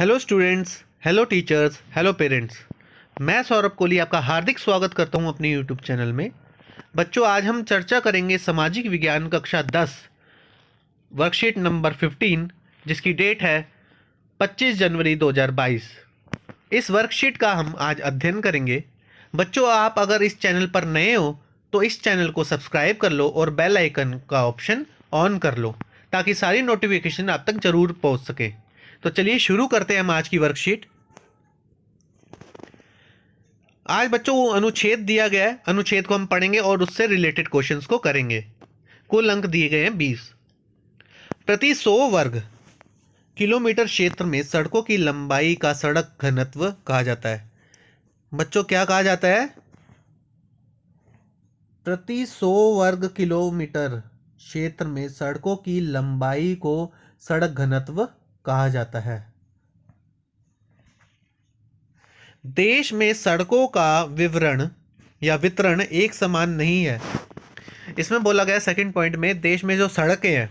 Hello students, hello teachers, hello parents. मैं सौरभ कोहली आपका हार्दिक स्वागत करता हूं अपने यूट्यूब चैनल में। बच्चों, आज हम चर्चा करेंगे सामाजिक विज्ञान कक्षा 10 वर्कशीट नंबर 15, जिसकी डेट है 25 जनवरी 2022। इस वर्कशीट का हम आज अध्ययन करेंगे। बच्चों, आप अगर इस चैनल पर नए हो तो इस चैनल को सब्सक्राइब कर लो और बेल आइकन का ऑप्शन ऑन कर लो ताकि सारी नोटिफिकेशन आप तक जरूर पहुंच सके। तो चलिए शुरू करते हैं हम आज की वर्कशीट। आज बच्चों को अनुच्छेद दिया गया है, अनुच्छेद को हम पढ़ेंगे और उससे रिलेटेड क्वेश्चंस को करेंगे। कुल अंक दिए गए हैं 20। प्रति 100 वर्ग किलोमीटर क्षेत्र में सड़कों की लंबाई का सड़क घनत्व कहा जाता है। बच्चों, क्या कहा जाता है? प्रति 100 वर्ग किलोमीटर क्षेत्र में सड़कों की लंबाई को सड़क घनत्व कहा जाता है। देश में सड़कों का विवरण या वितरण एक समान नहीं है। इसमें बोला गया सेकंड पॉइंट में, देश में जो सड़कें हैं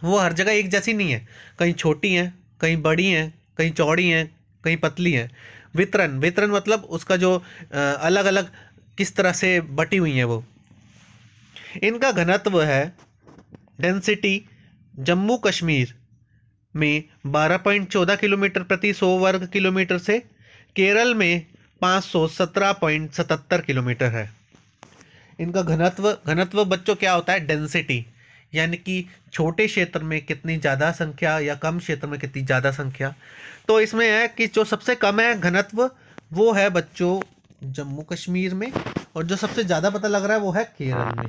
वो हर जगह एक जैसी नहीं है। कहीं छोटी हैं, कहीं बड़ी हैं, कहीं चौड़ी हैं, कहीं पतली हैं। वितरण वितरण मतलब उसका जो अलग अलग किस तरह से बटी हुई हैं वो। इनका घनत्व है, डेंसिटी, जम्मू कश्मीर में 12.14 किलोमीटर प्रति 100 वर्ग किलोमीटर से केरल में 517.77 किलोमीटर है। इनका घनत्व बच्चों क्या होता है? डेंसिटी, यानी कि छोटे क्षेत्र में कितनी ज़्यादा संख्या या कम क्षेत्र में कितनी ज़्यादा संख्या। तो इसमें है कि जो सबसे कम है घनत्व वो है बच्चों जम्मू कश्मीर में, और जो सबसे ज़्यादा पता लग रहा है वो है केरल में।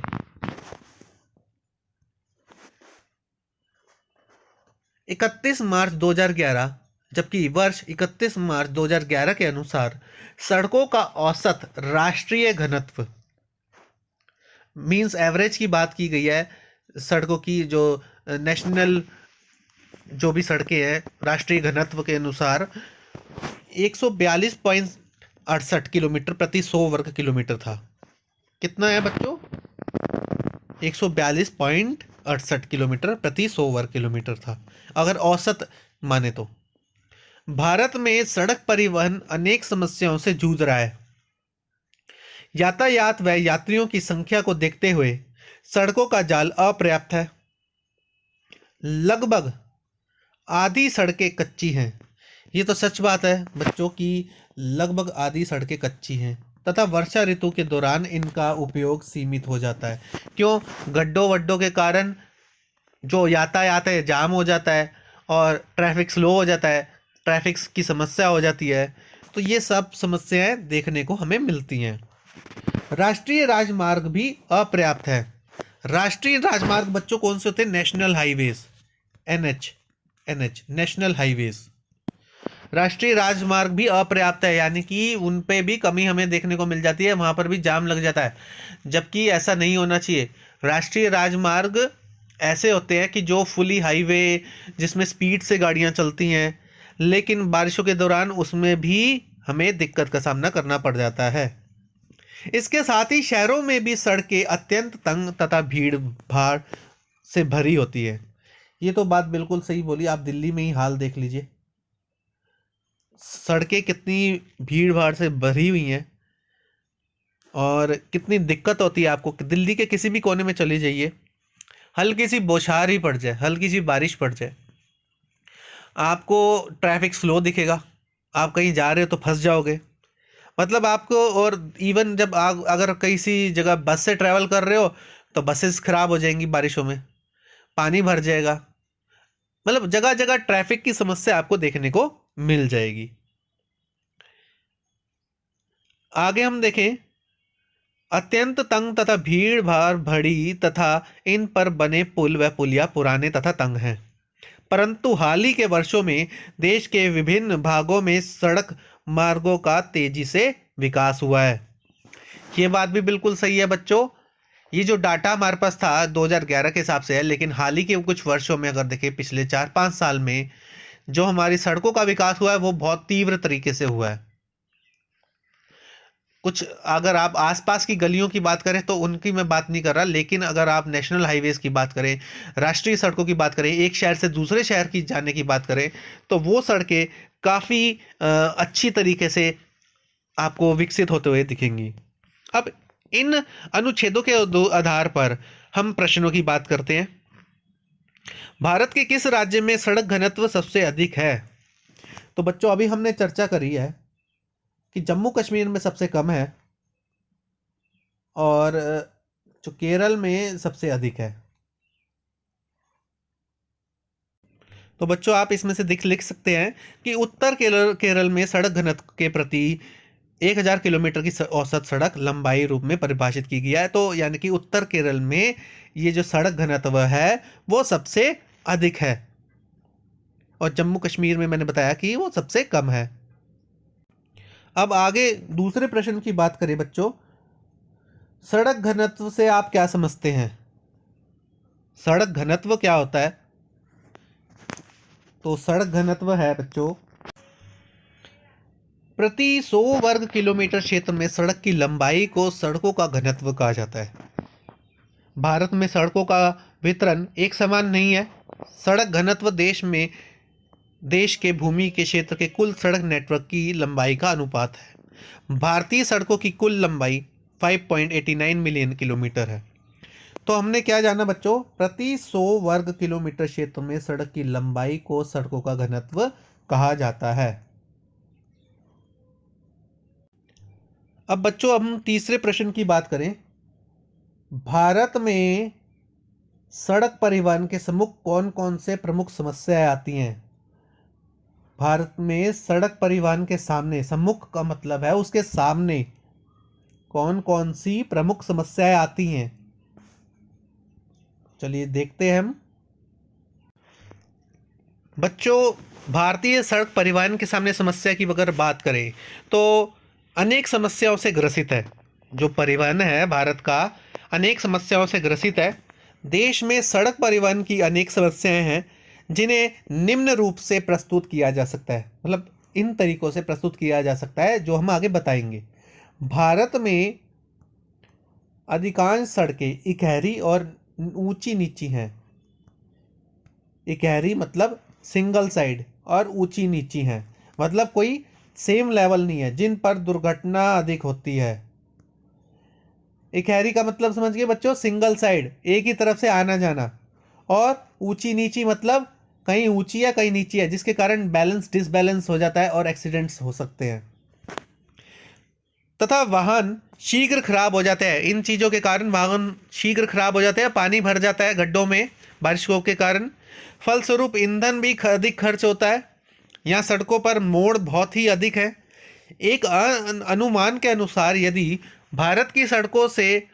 31 मार्च 2011, जबकि वर्ष 31 मार्च 2011 के अनुसार सड़कों का औसत राष्ट्रीय घनत्व, मींस एवरेज की बात की गई है सड़कों की, जो नेशनल जो भी सड़कें हैं राष्ट्रीय घनत्व के अनुसार 142.68 किलोमीटर प्रति 100 वर्ग किलोमीटर था। कितना है बच्चों? 142.68 किलोमीटर प्रति 100 वर्ग किलोमीटर था अगर औसत माने तो। भारत में सड़क परिवहन अनेक समस्याओं से जूझ रहा है। यातायात व यात्रियों की संख्या को देखते हुए सड़कों का जाल अपर्याप्त है। लगभग आधी सड़कें कच्ची हैं। ये तो सच बात है बच्चों की, लगभग आधी सड़कें कच्ची हैं तथा वर्षा ऋतु के दौरान इनका उपयोग सीमित हो जाता है। क्यों? गड्ढों वड्ढों के कारण जो यातायात है जाम हो जाता है और ट्रैफिक स्लो हो जाता है, ट्रैफिक की समस्या हो जाती है। तो ये सब समस्याएं देखने को हमें मिलती हैं। राष्ट्रीय राजमार्ग भी अपर्याप्त है। राष्ट्रीय राजमार्ग बच्चों कौन से होते हैं? National highways, NH national highways. राष्ट्रीय राजमार्ग भी अपर्याप्त है, यानी कि उन पे भी कमी हमें देखने को मिल जाती है, वहाँ पर भी जाम लग जाता है, जबकि ऐसा नहीं होना चाहिए। राष्ट्रीय राजमार्ग ऐसे होते हैं कि जो फुली हाईवे, जिसमें स्पीड से गाड़ियाँ चलती हैं, लेकिन बारिशों के दौरान उसमें भी हमें दिक्कत का सामना करना पड़ जाता है। इसके साथ ही शहरों में भी सड़कें अत्यंत तंग तथा भीड़ भाड़ से भरी होती है। ये तो बात बिल्कुल सही बोली। आप दिल्ली में ही हाल देख लीजिए, सड़कें कितनी भीड़ भाड़ से भरी हुई हैं और कितनी दिक्कत होती है आपको। दिल्ली के किसी भी कोने में चले जाइए, हल्की सी बौछार ही पड़ जाए, हल्की सी बारिश पड़ जाए, आपको ट्रैफिक स्लो दिखेगा, आप कहीं जा रहे हो तो फंस जाओगे। मतलब आपको, और इवन जब आप अगर किसी जगह बस से ट्रैवल कर रहे हो तो बसेस खराब हो जाएंगी, बारिशों में पानी भर जाएगा। मतलब जगह जगह ट्रैफिक की समस्या आपको देखने को मिल जाएगी। आगे हम देखें, अत्यंत तंग तथा भीड़ भाड़ भरी तथा इन पर बने पुल व पुलिया पुराने तथा तंग हैं। परंतु हाल ही के वर्षों में देश के विभिन्न भागों में सड़क मार्गों का तेजी से विकास हुआ है। ये बात भी बिल्कुल सही है बच्चों। ये जो डाटा हमारे पास था 2011 के हिसाब से है, लेकिन हाल ही के कुछ वर्षों में अगर देखें, पिछले 4-5 साल में जो हमारी सड़कों का विकास हुआ है वो बहुत तीव्र तरीके से हुआ है। कुछ अगर आप आसपास की गलियों की बात करें तो उनकी मैं बात नहीं कर रहा, लेकिन अगर आप नेशनल हाईवेज की बात करें, राष्ट्रीय सड़कों की बात करें, एक शहर से दूसरे शहर की जाने की बात करें, तो वो सड़कें काफ़ी अच्छी तरीके से आपको विकसित होते हुए दिखेंगी। अब इन अनुच्छेदों के आधार पर हम प्रश्नों की बात करते हैं। भारत के किस राज्य में सड़क घनत्व सबसे अधिक है? तो बच्चों अभी हमने चर्चा करी है कि जम्मू कश्मीर में सबसे कम है और जो केरल में सबसे अधिक है। तो बच्चों आप इसमें से लिख सकते हैं कि उत्तर केरल में सड़क घनत्व के प्रति 1000 किलोमीटर की औसत सड़क लंबाई रूप में परिभाषित की गई है। तो यानी कि उत्तर केरल में ये जो सड़क घनत्व है वो सबसे अधिक है और जम्मू कश्मीर में मैंने बताया कि वो सबसे कम है। अब आगे दूसरे प्रश्न की बात करें बच्चों, सड़क घनत्व से आप क्या समझते हैं? सड़क घनत्व क्या होता है? तो सड़क घनत्व है बच्चों प्रति 100 वर्ग किलोमीटर क्षेत्र में सड़क की लंबाई को सड़कों का घनत्व कहा जाता है। भारत में सड़कों का वितरण एक समान नहीं है। सड़क घनत्व देश के भूमि के क्षेत्र के कुल सड़क नेटवर्क की लंबाई का अनुपात है। भारतीय सड़कों की कुल लंबाई 5.89 मिलियन किलोमीटर है। तो हमने क्या जाना बच्चों, प्रति 100 वर्ग किलोमीटर क्षेत्र में सड़क की लंबाई को सड़कों का घनत्व कहा जाता है। अब बच्चों हम तीसरे प्रश्न की बात करें, भारत में सड़क परिवहन के सम्मुख कौन कौन से प्रमुख समस्याएं आती हैं? भारत में सड़क परिवहन के सामने, सम्मुख का मतलब है उसके सामने, कौन कौन सी प्रमुख समस्याएं आती हैं? चलिए देखते हैं हम। बच्चों भारतीय सड़क परिवहन के सामने समस्या की अगर बात करें तो अनेक समस्याओं से ग्रसित है। जो परिवहन है भारत का अनेक समस्याओं से ग्रसित है। देश में सड़क परिवहन की अनेक समस्याएं हैं जिन्हें निम्न रूप से प्रस्तुत किया जा सकता है, मतलब इन तरीकों से प्रस्तुत किया जा सकता है जो हम आगे बताएंगे। भारत में अधिकांश सड़कें इकहरी और ऊंची नीची हैं। इकहरी मतलब सिंगल साइड और ऊंची नीची हैं, मतलब कोई सेम लेवल नहीं है, जिन पर दुर्घटना अधिक होती है। इकहरी का मतलब समझ गए बच्चों, सिंगल साइड, एक ही तरफ से आना जाना। और ऊंची नीची मतलब कहीं ऊंची है कहीं नीची है, जिसके कारण बैलेंस डिसबैलेंस हो जाता है और एक्सीडेंट्स हो सकते हैं। तथा वाहन शीघ्र खराब हो जाते हैं। इन चीज़ों के कारण वाहन शीघ्र खराब हो जाते हैं, पानी भर जाता है गड्ढों में बारिशों के कारण। फलस्वरूप ईंधन भी अधिक खर्च होता है। यहाँ सड़कों पर मोड़ बहुत ही अधिक है। एक अनुमान के अनुसार यदि भारत की सड़कों से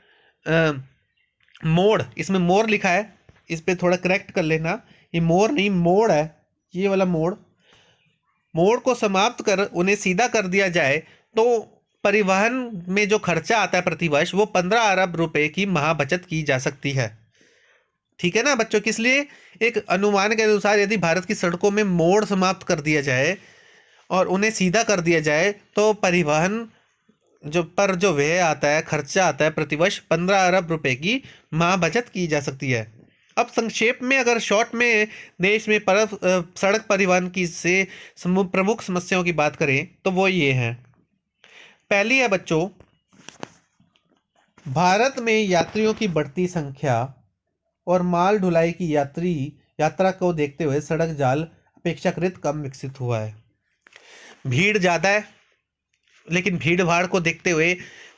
मोड़, इसमें मोड़ लिखा है, इस पे थोड़ा करेक्ट कर लेना, ये मोड़ नहीं मोड़ है, ये वाला मोड़, मोड़ को समाप्त कर उन्हें सीधा कर दिया जाए तो परिवहन में जो खर्चा आता है प्रतिवर्ष वो 15 अरब रुपए की महा बचत की जा सकती है। ठीक है ना बच्चों, किस लिए? एक अनुमान के अनुसार यदि भारत की सड़कों में मोड़ समाप्त कर दिया जाए और उन्हें सीधा कर दिया जाए तो परिवहन जो व्यय आता है, खर्चा आता है प्रतिवर्ष 15 अरब रुपए की माह बचत की जा सकती है। अब संक्षेप में अगर शॉर्ट में देश में सड़क परिवहन की से प्रमुख समस्याओं की बात करें तो वो ये हैं। पहली है बच्चों, भारत में यात्रियों की बढ़ती संख्या और माल ढुलाई की यात्रा को देखते हुए सड़क जाल अपेक्षाकृत कम विकसित हुआ है। भीड़ ज़्यादा है लेकिन भीड़ भाड़ को देखते हुए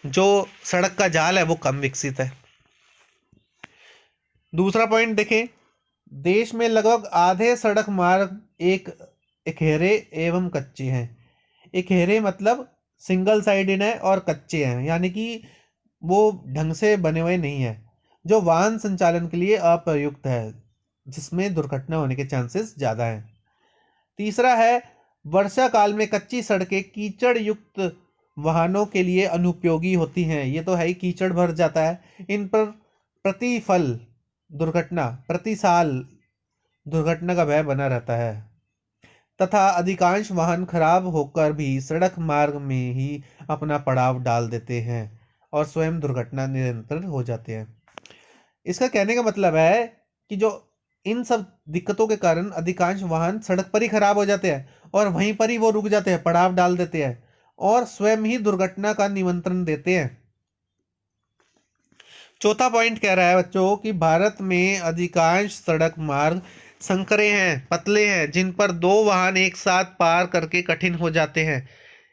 जो सड़क का जाल है वो कम विकसित है। दूसरा पॉइंट देखें, देश में लगभग आधे सड़क मार्ग इकहरे एवं कच्चे हैं। इकहरे मतलब सिंगल साइडेड है और कच्चे हैं, यानी कि वो ढंग से बने हुए नहीं है, जो वाहन संचालन के लिए अप्रयुक्त है, जिसमें दुर्घटना होने के चांसेस ज़्यादा हैं। तीसरा है, वर्षा काल में कच्ची सड़कें कीचड़ युक्त वाहनों के लिए अनुपयोगी होती हैं। ये तो है ही, कीचड़ भर जाता है, इन पर प्रति साल दुर्घटना का भय बना रहता है। तथा अधिकांश वाहन खराब होकर भी सड़क मार्ग में ही अपना पड़ाव डाल देते हैं और स्वयं दुर्घटना नियंत्रण हो जाते हैं। इसका कहने का मतलब है कि जो इन सब दिक्कतों के कारण अधिकांश वाहन सड़क पर ही खराब हो जाते हैं और वहीं पर ही वो रुक जाते हैं, पड़ाव डाल देते हैं और स्वयं ही दुर्घटना का निमंत्रण देते हैं। चौथा पॉइंट कह रहा है बच्चों कि भारत में अधिकांश सड़क मार्ग संकरे हैं, पतले हैं, जिन पर दो वाहन एक साथ पार करके कठिन हो जाते हैं।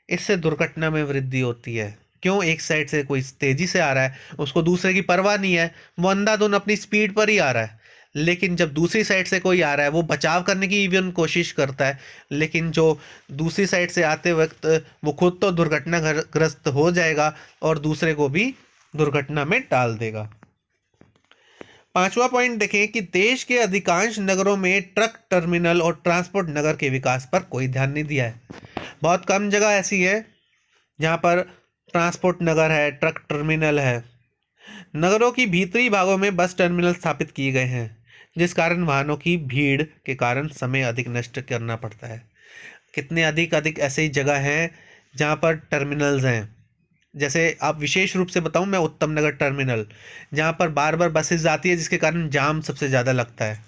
इससे दुर्घटना में वृद्धि होती है। क्यों? एक साइड से कोई तेजी से आ रहा है, उसको दूसरे की परवाह नहीं है, वो अंधाधुन अपनी स्पीड पर ही आ रहा है। लेकिन जब दूसरी साइड से कोई आ रहा है, वो बचाव करने की इवन कोशिश करता है, लेकिन जो दूसरी साइड से आते वक्त वो खुद तो दुर्घटनाग्रस्त हो जाएगा और दूसरे को भी दुर्घटना में डाल देगा। पांचवा पॉइंट देखें कि देश के अधिकांश नगरों में ट्रक टर्मिनल और ट्रांसपोर्ट नगर के विकास पर कोई ध्यान नहीं दिया है। बहुत कम जगह ऐसी है जहां पर ट्रांसपोर्ट नगर है, ट्रक टर्मिनल है। नगरों की भीतरी भागों में बस टर्मिनल स्थापित किए गए हैं, जिस कारण वाहनों की भीड़ के कारण समय अधिक नष्ट करना पड़ता है। कितने अधिक अधिक ऐसे ही जगह हैं जहाँ पर टर्मिनल्स हैं। जैसे आप विशेष रूप से बताऊं, मैं उत्तम नगर टर्मिनल, जहाँ पर बार बार बसेज आती है, जिसके कारण जाम सबसे ज़्यादा लगता है।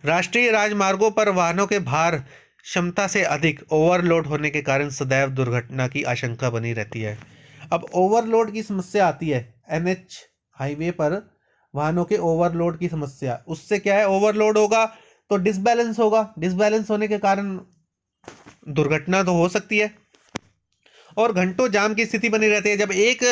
राष्ट्रीय राजमार्गों पर वाहनों के भार क्षमता से अधिक ओवरलोड होने के कारण सदैव दुर्घटना की आशंका बनी रहती है। अब ओवरलोड की समस्या आती है, एनएच हाईवे पर वाहनों के ओवरलोड की समस्या। उससे क्या है, ओवरलोड होगा तो डिसबैलेंस होगा, डिसबैलेंस होने के कारण दुर्घटना तो हो सकती है और घंटों जाम की स्थिति बनी रहती है। जब एक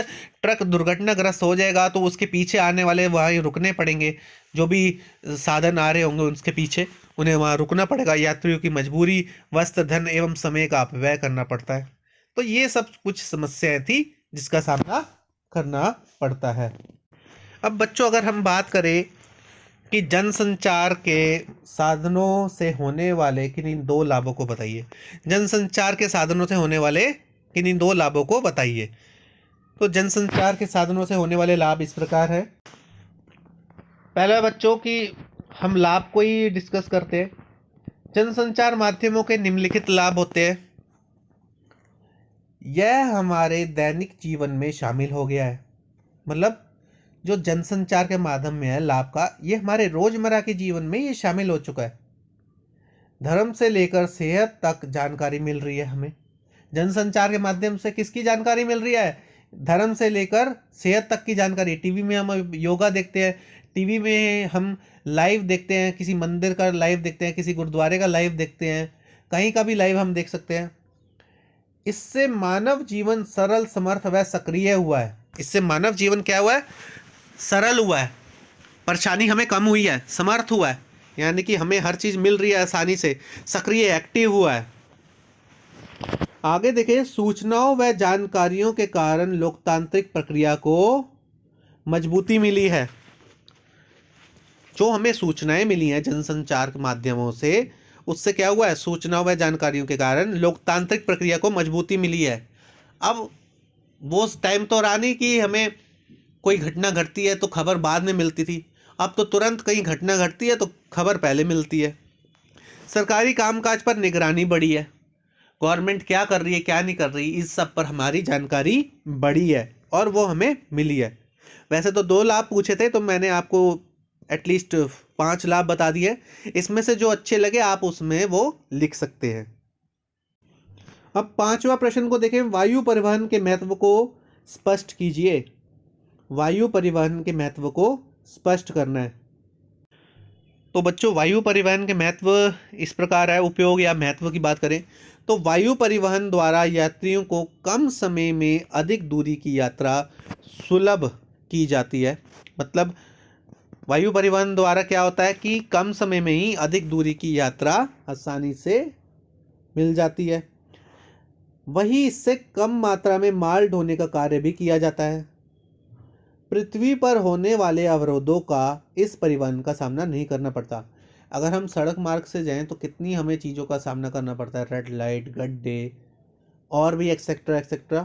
ट्रक दुर्घटनाग्रस्त हो जाएगा तो उसके पीछे आने वाले वहीं रुकने पड़ेंगे, जो भी साधन आ रहे होंगे उसके पीछे उन्हें वहाँ रुकना पड़ेगा। यात्रियों की मजबूरी, वस्त्र, धन एवं समय का अपव्यय करना पड़ता है। तो ये सब कुछ समस्याएं थी जिसका सामना करना पड़ता है। अब बच्चों, अगर हम बात करें कि जनसंचार के साधनों से होने वाले किन्हीं दो लाभों को बताइए। जनसंचार के साधनों से होने वाले किन्हीं दो लाभों को बताइए। तो जनसंचार के साधनों से होने वाले लाभ इस प्रकार है। पहला बच्चों कि हम लाभ को ही डिस्कस करते हैं। जनसंचार माध्यमों के निम्नलिखित लाभ होते हैं। यह हमारे दैनिक जीवन में शामिल हो गया है। मतलब जो जनसंचार के माध्यम में है लाभ का, ये हमारे रोजमर्रा के जीवन में ये शामिल हो चुका है। धर्म से लेकर सेहत तक जानकारी मिल रही है हमें। जनसंचार के माध्यम से किसकी जानकारी मिल रही है? धर्म से लेकर सेहत तक की जानकारी। टीवी में हम योगा देखते हैं, टीवी में हम लाइव देखते हैं, किसी मंदिर का लाइव देखते हैं, किसी गुरुद्वारे का लाइव देखते हैं, कहीं का भी लाइव हम देख सकते हैं। इससे मानव जीवन सरल, समर्थ व सक्रिय हुआ है। इससे मानव जीवन क्या हुआ है? सरल हुआ है, परेशानी हमें कम हुई है, समर्थ हुआ है, यानी कि हमें हर चीज़ मिल रही है आसानी से, सक्रिय, एक्टिव हुआ है। आगे देखें, सूचनाओं व जानकारियों के कारण लोकतांत्रिक प्रक्रिया को मजबूती मिली है। जो हमें सूचनाएं मिली हैं जनसंचार के माध्यमों से, उससे क्या हुआ है? सूचनाओं व जानकारियों के कारण लोकतांत्रिक प्रक्रिया को मजबूती मिली है। अब वो टाइम तो रहा नहीं कि हमें कोई घटना घटती है तो खबर बाद में मिलती थी। अब तो तुरंत कहीं घटना घटती है तो खबर पहले मिलती है। सरकारी कामकाज पर निगरानी बढ़ी है। गवर्नमेंट क्या कर रही है, क्या नहीं कर रही, इस सब पर हमारी जानकारी बढ़ी है और वो हमें मिली है। वैसे तो 2 लाभ पूछे थे, तो मैंने आपको एटलीस्ट 5 लाभ बता दिए। इसमें से जो अच्छे लगे आप उसमें वो लिख सकते हैं। अब 5वां प्रश्न को देखें, वायु परिवहन के महत्व को स्पष्ट कीजिए। वायु परिवहन के महत्व को स्पष्ट करना है। तो बच्चों, वायु परिवहन के महत्व इस प्रकार है। उपयोग या महत्व की बात करें तो वायु परिवहन द्वारा यात्रियों को कम समय में अधिक दूरी की यात्रा सुलभ की जाती है। मतलब वायु परिवहन द्वारा क्या होता है कि कम समय में ही अधिक दूरी की यात्रा आसानी से मिल जाती है। वहीं इससे कम मात्रा में माल ढोने का कार्य भी किया जाता है। पृथ्वी पर होने वाले अवरोधों का इस परिवहन का सामना नहीं करना पड़ता। अगर हम सड़क मार्ग से जाएं तो कितनी हमें चीज़ों का सामना करना पड़ता है, रेड लाइट, गड्ढे और भी एक्सेट्रा एक्सेट्रा।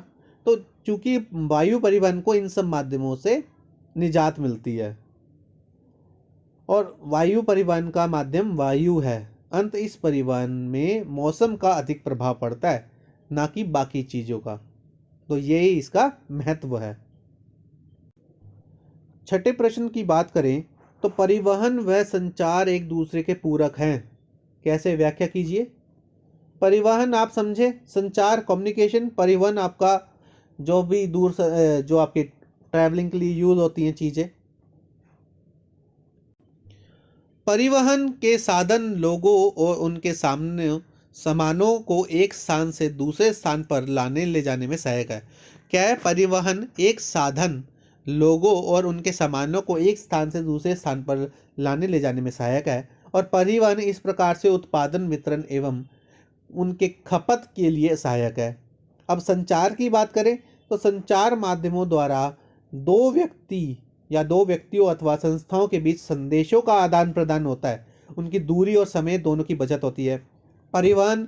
तो चूंकि वायु परिवहन को इन सब माध्यमों से निजात मिलती है और वायु परिवहन का माध्यम वायु है। अंत इस परिवहन में मौसम का अधिक प्रभाव पड़ता है, ना कि बाकी चीज़ों का। तो यही इसका महत्व है। छठे प्रश्न की बात करें तो परिवहन व संचार एक दूसरे के पूरक हैं। कैसे, व्याख्या कीजिए। परिवहन आप समझे, संचार कम्युनिकेशन, परिवहन आपका जो भी जो आपके ट्रैवलिंग के लिए यूज होती हैं चीज़ें। परिवहन के साधन लोगों और उनके सामने सामानों को एक स्थान से दूसरे स्थान पर लाने ले जाने में सहायक है। क्या है? परिवहन एक साधन लोगों और उनके सामानों को एक स्थान से दूसरे स्थान पर लाने ले जाने में सहायक है। और परिवहन इस प्रकार से उत्पादन, वितरण एवं उनके खपत के लिए सहायक है। अब संचार की बात करें तो संचार माध्यमों द्वारा दो व्यक्तियों अथवा संस्थाओं के बीच संदेशों का आदान प्रदान होता है। उनकी दूरी और समय दोनों की बचत होती है। परिवहन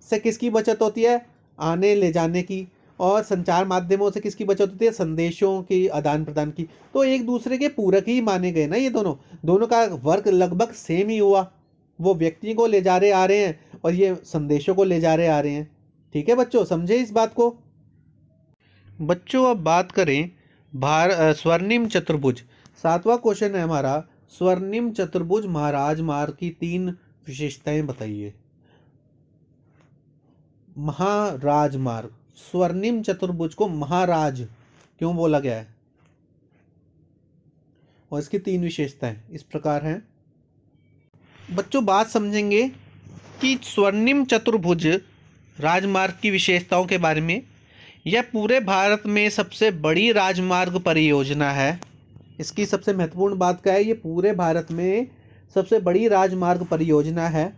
से किसकी बचत होती है? आने ले जाने की। और संचार माध्यमों से किसकी बचत होती है? संदेशों की आदान प्रदान की। तो एक दूसरे के पूरक ही माने गए ना ये दोनों का वर्क लगभग सेम ही हुआ। वो व्यक्ति को ले जा रहे आ रहे हैं और ये संदेशों को ले जा रहे आ रहे हैं। ठीक है बच्चों, समझे इस बात को। बच्चों अब बात करें स्वर्णिम चतुर्भुज। 7वां क्वेश्चन है हमारा, स्वर्णिम चतुर्भुज महाराज मार्ग की 3 विशेषताएं बताइए। महाराज मार्ग, स्वर्णिम चतुर्भुज को महाराज क्यों बोला गया है और इसकी 3 विशेषताएं इस प्रकार हैं। बच्चों बात समझेंगे कि स्वर्णिम चतुर्भुज राजमार्ग की विशेषताओं के बारे में। यह पूरे भारत में सबसे बड़ी राजमार्ग परियोजना है। इसकी सबसे महत्वपूर्ण बात क्या है? ये पूरे भारत में सबसे बड़ी राजमार्ग परियोजना है।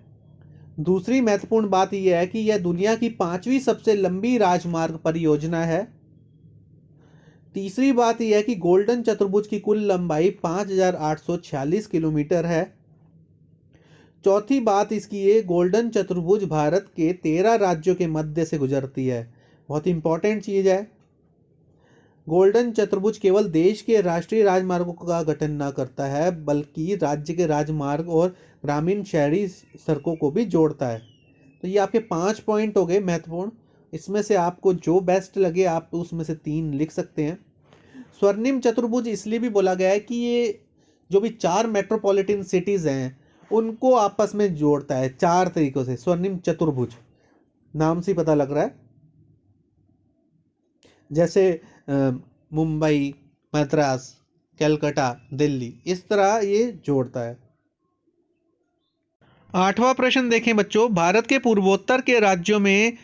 दूसरी महत्वपूर्ण बात यह है कि यह दुनिया की 5वीं सबसे लंबी राजमार्ग परियोजना है। तीसरी बात यह है कि गोल्डन चतुर्भुज की कुल लंबाई 5846 किलोमीटर है। चौथी बात इसकी ये, गोल्डन चतुर्भुज भारत के 13 राज्यों के मध्य से गुजरती है। बहुत इंपॉर्टेंट चीज है। गोल्डन चतुर्भुज केवल देश के राष्ट्रीय राजमार्गों का गठन न करता है, बल्कि राज्य के राजमार्ग और ग्रामीण शहरी सड़कों को भी जोड़ता है। तो ये आपके 5 पॉइंट हो गए महत्वपूर्ण। इसमें से आपको जो बेस्ट लगे आप उसमें से 3 लिख सकते हैं। स्वर्णिम चतुर्भुज इसलिए भी बोला गया है कि ये जो भी 4 मेट्रोपॉलिटन सिटीज हैं उनको आपस में जोड़ता है 4 तरीकों से। स्वर्णिम चतुर्भुज नाम से पता लग रहा है, जैसे मुंबई, मद्रास, कलकत्ता, दिल्ली, इस तरह ये जोड़ता है। 8वां प्रश्न देखें बच्चों, भारत के पूर्वोत्तर के राज्यों में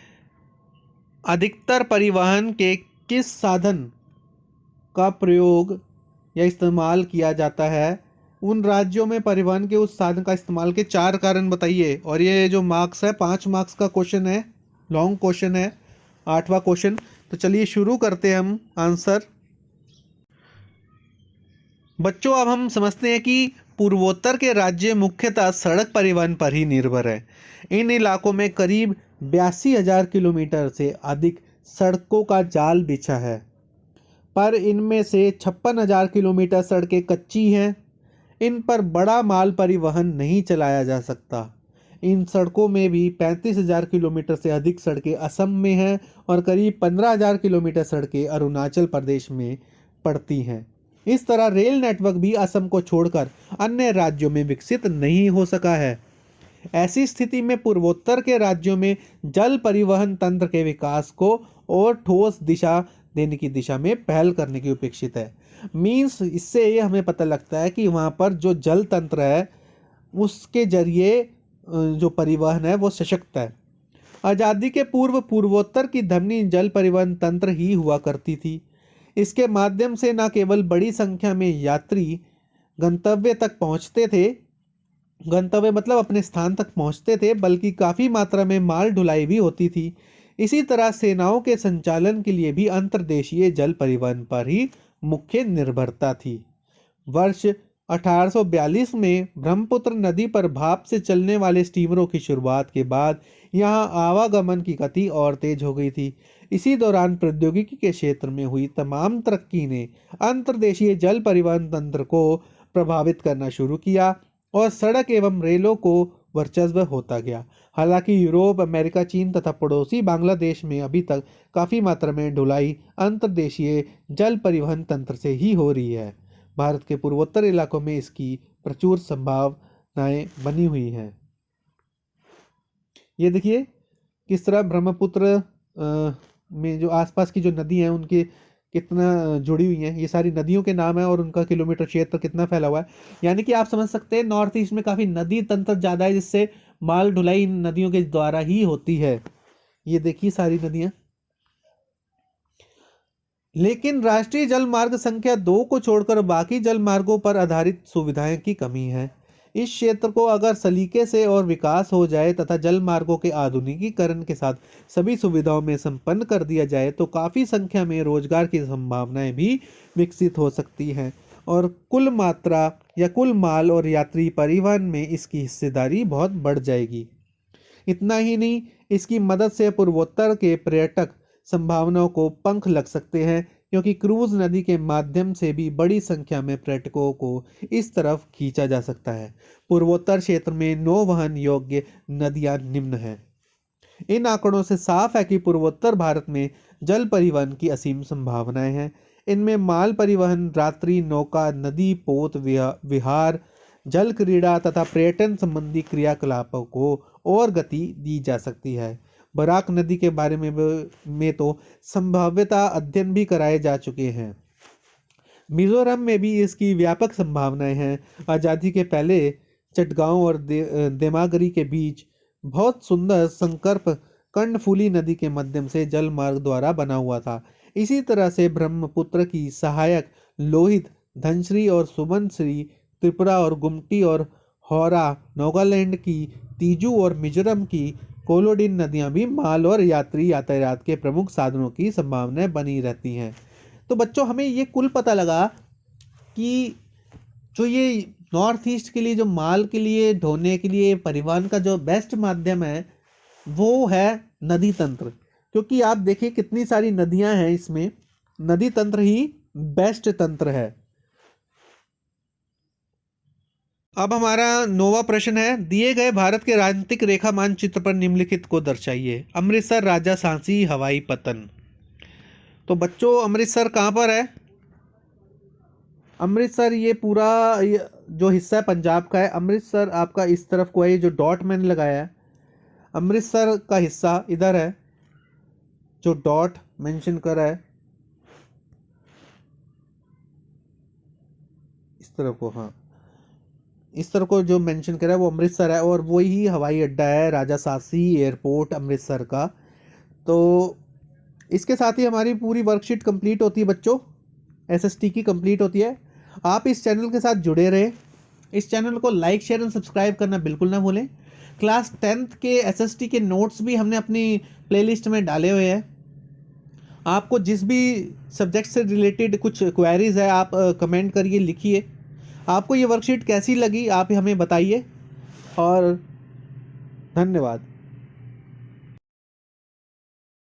अधिकतर परिवहन के किस साधन का प्रयोग या इस्तेमाल किया जाता है? उन राज्यों में परिवहन के उस साधन का इस्तेमाल के 4 कारण बताइए। और ये जो मार्क्स है 5 मार्क्स का क्वेश्चन है, लॉन्ग क्वेश्चन है, 8वां क्वेश्चन। तो चलिए शुरू करते हैं हम आंसर। बच्चों अब हम समझते हैं कि पूर्वोत्तर के राज्य मुख्यतः सड़क परिवहन पर ही निर्भर है। इन इलाकों में करीब 82,000 किलोमीटर से अधिक सड़कों का जाल बिछा है, पर इनमें से 56,000 किलोमीटर सड़कें कच्ची हैं। इन पर बड़ा माल परिवहन नहीं चलाया जा सकता। इन सड़कों में भी 35,000 किलोमीटर से अधिक सड़कें असम में हैं और करीब 15,000 किलोमीटर सड़कें अरुणाचल प्रदेश में पड़ती हैं। इस तरह रेल नेटवर्क भी असम को छोड़कर अन्य राज्यों में विकसित नहीं हो सका है। ऐसी स्थिति में पूर्वोत्तर के राज्यों में जल परिवहन तंत्र के विकास को और ठोस दिशा देने की दिशा में पहल करने की अपेक्षित है। मीन्स इससे ये हमें पता लगता है कि वहाँ पर जो जल तंत्र है उसके जरिए जो परिवहन है वो सशक्त है। आज़ादी के पूर्व पूर्वोत्तर की धमनी जल परिवहन तंत्र ही हुआ करती थी। इसके माध्यम से न केवल बड़ी संख्या में यात्री गंतव्य तक पहुँचते थे, गंतव्य मतलब अपने स्थान तक पहुँचते थे, बल्कि काफ़ी मात्रा में माल ढुलाई भी होती थी। इसी तरह सेनाओं के संचालन के लिए भी अंतर्देशीय जल परिवहन पर ही मुख्य निर्भरता थी। वर्ष 1842 में ब्रह्मपुत्र नदी पर भाप से चलने वाले स्टीमरों की शुरुआत के बाद यहाँ आवागमन की गति और तेज हो गई थी। इसी दौरान प्रौद्योगिकी के क्षेत्र में हुई तमाम तरक्की ने अंतर्देशीय जल परिवहन तंत्र को प्रभावित करना शुरू किया और सड़क एवं रेलों को वर्चस्व होता गया। हालांकि यूरोप, अमेरिका, चीन तथा पड़ोसी बांग्लादेश में अभी तक काफ़ी मात्रा में ढुलाई अंतर्देशीय जल परिवहन तंत्र से ही हो रही है। भारत के पूर्वोत्तर इलाकों में इसकी प्रचुर संभावनाएं बनी हुई हैं। ये देखिए किस तरह ब्रह्मपुत्र में जो आसपास की जो नदी हैं उनके कितना जुड़ी हुई हैं। ये सारी नदियों के नाम है और उनका किलोमीटर क्षेत्र कितना फैला हुआ है। यानी कि आप समझ सकते हैं नॉर्थ ईस्ट में काफ़ी नदी तंत्र ज़्यादा है, जिससे माल ढुलाई इन नदियों के द्वारा ही होती है। ये देखिए सारी नदियाँ। लेकिन राष्ट्रीय जल मार्ग संख्या 2 को छोड़कर बाकी जल मार्गों पर आधारित सुविधाएं की कमी है। इस क्षेत्र को अगर सलीके से और विकास हो जाए तथा जल मार्गों के आधुनिकीकरण के साथ सभी सुविधाओं में संपन्न कर दिया जाए तो काफ़ी संख्या में रोजगार की संभावनाएं भी विकसित हो सकती हैं और कुल मात्रा या कुल माल और यात्री परिवहन में इसकी हिस्सेदारी बहुत बढ़ जाएगी। इतना ही नहीं, इसकी मदद से पूर्वोत्तर के पर्यटक संभावनाओं को पंख लग सकते हैं, क्योंकि क्रूज नदी के माध्यम से भी बड़ी संख्या में पर्यटकों को इस तरफ खींचा जा सकता है। पूर्वोत्तर क्षेत्र में नौवहन योग्य नदियां निम्न हैं। इन आंकड़ों से साफ है कि पूर्वोत्तर भारत में जल परिवहन की असीम संभावनाएं हैं। इनमें माल परिवहन, रात्रि नौका, नदी पोत विहार, जल क्रीड़ा तथा पर्यटन संबंधी क्रियाकलापों को और गति दी जा सकती है। बराक नदी के बारे में तो संभाव्यता अध्ययन भी कराए जा चुके हैं। मिजोरम में भी इसकी व्यापक संभावनाएं हैं। आज़ादी के पहले चटगांव और देमागरी के बीच बहुत सुंदर संकर्प कर्णफूली नदी के माध्यम से जल मार्ग द्वारा बना हुआ था। इसी तरह से ब्रह्मपुत्र की सहायक लोहित, धनश्री और सुबनश्री, त्रिपुरा और गुमटी और हौरा, नागालैंड की तीजू और मिजोरम की कोलोडिन नदियां भी माल और यात्री यातायात के प्रमुख साधनों की संभावनाएं बनी रहती हैं। तो बच्चों हमें ये कुल पता लगा कि जो ये नॉर्थ ईस्ट के लिए जो माल के लिए ढोने के लिए परिवहन का जो बेस्ट माध्यम है वो है नदी तंत्र, क्योंकि आप देखिए कितनी सारी नदियां हैं, इसमें नदी तंत्र ही बेस्ट तंत्र है। अब हमारा 9वां प्रश्न है, दिए गए भारत के राजनीतिक रेखा मानचित्र पर निम्नलिखित को दर्शाइए। अमृतसर, राजा सांसी, हवाई पतन। तो बच्चों अमृतसर कहाँ पर है? अमृतसर ये पूरा जो हिस्सा है पंजाब का है। अमृतसर आपका इस तरफ को है, ये जो डॉट मैंने लगाया है अमृतसर का हिस्सा इधर है, जो डॉट मेंशन करा है इस तरफ को, हाँ इस तरफ को जो मेंशन करा है वो अमृतसर है और वही हवाई अड्डा है राजा सांसी एयरपोर्ट अमृतसर का। तो इसके साथ ही हमारी पूरी वर्कशीट कंप्लीट होती है बच्चों, एसएसटी की कंप्लीट होती है। आप इस चैनल के साथ जुड़े रहे, इस चैनल को लाइक शेयर एंड सब्सक्राइब करना बिल्कुल ना भूलें। क्लास 10th के एसएसटी के नोट्स भी हमने अपनी प्लेलिस्ट में डाले हुए हैं। आपको जिस भी सब्जेक्ट से रिलेटेड कुछ क्वेरीज है आप कमेंट करिए, लिखिए। आपको ये वर्कशीट कैसी लगी आप हमें बताइए और धन्यवाद।